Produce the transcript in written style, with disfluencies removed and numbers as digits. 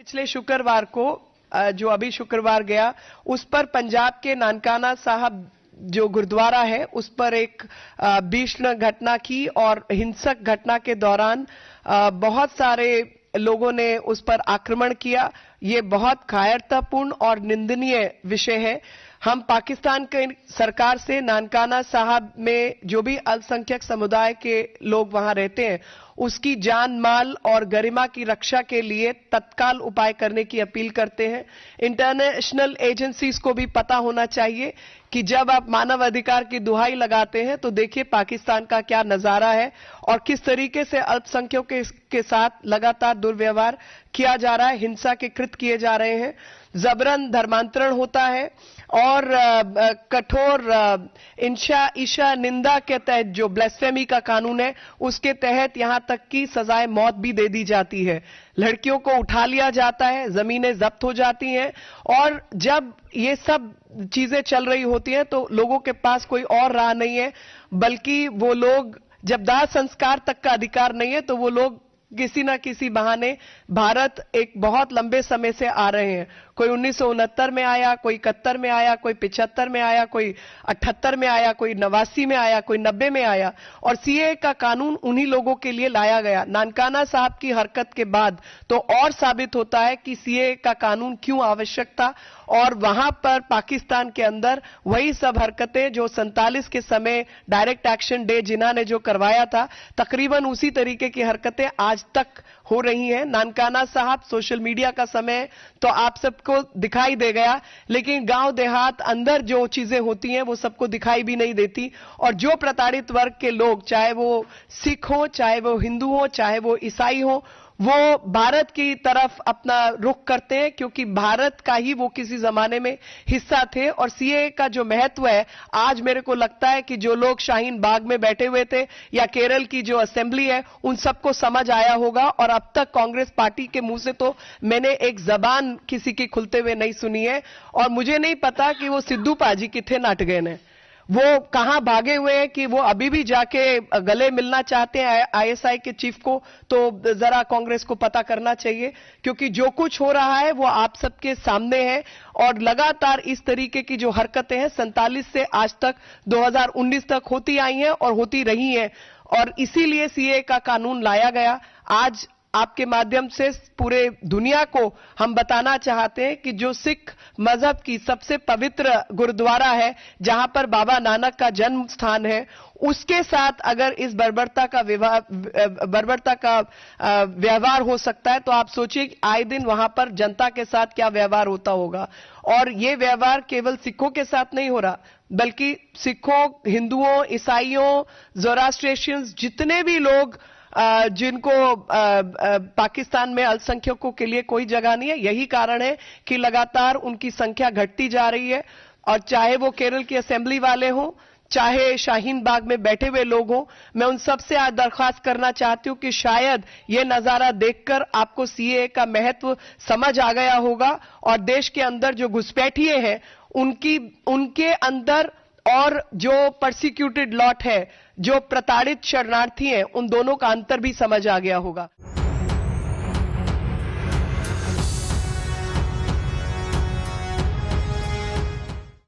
पिछले शुक्रवार को जो अभी शुक्रवार गया उस पर पंजाब के नानकाना साहब जो गुरुद्वारा है उस पर एक भीषण घटना की और हिंसक घटना के दौरान बहुत सारे लोगों ने उस पर आक्रमण किया। ये बहुत कायरतापूर्ण और निंदनीय विषय है। हम पाकिस्तान की सरकार से नानकाना साहब में जो भी अल्पसंख्यक समुदाय के लोग वहां रहते हैं उसकी जान माल और गरिमा की रक्षा के लिए तत्काल उपाय करने की अपील करते हैं। इंटरनेशनल एजेंसीज को भी पता होना चाहिए कि जब आप मानव अधिकार की दुहाई लगाते हैं तो देखिए पाकिस्तान का क्या नजारा है और किस तरीके से अल्पसंख्यकों के साथ लगातार दुर्व्यवहार किया जा रहा है, हिंसा के कृत्य किए जा रहे हैं, जबरन धर्मांतरण होता है और कठोर ईशा निंदा के तहत जो ब्लेस्फेमी का कानून है उसके तहत यहां तक की सजाए मौत भी दे दी जाती है। लड़कियों को उठा लिया जाता है, जमीनें जब्त हो जाती हैं और जब ये सब चीजें चल रही होती हैं तो लोगों के पास कोई और राह नहीं है, बल्कि वो लोग जब दाह संस्कार तक का अधिकार नहीं है तो वो लोग किसी ना किसी बहाने भारत एक बहुत लंबे समय से आ रहे हैं। कोई 1969 में आया, कोई 71 में आया, कोई 75 में आया, कोई 78 में आया, कोई 89 में आया, कोई 90 में आया और सीए का कानून उन्हीं लोगों के लिए लाया गया। नानकाना साहब की हरकत के बाद तो और साबित होता है कि सीए का कानून क्यों आवश्यक था और वहां पर पाकिस्तान के अंदर वही सब हरकतें जो 47 के समय डायरेक्ट एक्शन डे जिन्ना ने जो करवाया था, तकरीबन उसी तरीके की हरकतें आज तक हो रही हैं। नानकाना साहब सोशल मीडिया का समय तो आप सबको दिखाई दे गया, लेकिन गांव देहात अंदर जो चीजें होती हैं वो सबको दिखाई भी नहीं देती और जो प्रताड़ित वर्ग के लोग, चाहे वो सिख हो, चाहे वो हिंदू हो, चाहे वो ईसाई हो, वो भारत की तरफ अपना रुख करते हैं क्योंकि भारत का ही वो किसी जमाने में हिस्सा थे। और सीए का जो महत्व है आज मेरे को लगता है कि जो लोग शाहीन बाग में बैठे हुए थे या केरल की जो असेंबली है उन सबको समझ आया होगा और अब तक कांग्रेस पार्टी के मुंह से तो मैंने एक जबान किसी की खुलते हुए नहीं सुनी है और मुझे नहीं पता कि वो सिद्धू पाजी किथे नट गए ने, वो कहां भागे हुए हैं कि वो अभी भी जाके गले मिलना चाहते हैं आईएसआई के चीफ को, तो जरा कांग्रेस को पता करना चाहिए क्योंकि जो कुछ हो रहा है वो आप सबके सामने है और लगातार इस तरीके की जो हरकतें हैं 47 से आज तक 2019 तक होती आई हैं और होती रही हैं और इसीलिए सीए का कानून लाया गया। आज आपके माध्यम से पूरे दुनिया को हम बताना चाहते हैं कि जो सिख मजहब की सबसे पवित्र गुरुद्वारा है जहां पर बाबा नानक का जन्म स्थान है, उसके साथ अगर इस बर्बरता का व्यवहार हो सकता है तो आप सोचिए कि आए दिन वहां पर जनता के साथ क्या व्यवहार होता होगा। और ये व्यवहार केवल सिखों के साथ नहीं हो रहा बल्कि सिखों, हिंदुओं, ईसाइयों, ज़ोरास्ट्रियंस, जितने भी लोग जिनको पाकिस्तान में अल्पसंख्यकों के लिए कोई जगह नहीं है, यही कारण है कि लगातार उनकी संख्या घटती जा रही है। और चाहे वो केरल की असेंबली वाले हों, चाहे शाहीन बाग में बैठे हुए लोग हों, मैं उन सबसे आज दरख्वास्त करना चाहती हूं कि शायद ये नजारा देखकर आपको सीए का महत्व समझ आ गया होगा और देश के अंदर जो घुसपैठिए हैं उनके अंदर और जो परसिक्यूटेड लॉट है, जो प्रताड़ित शरणार्थी हैं, उन दोनों का अंतर भी समझ आ गया होगा।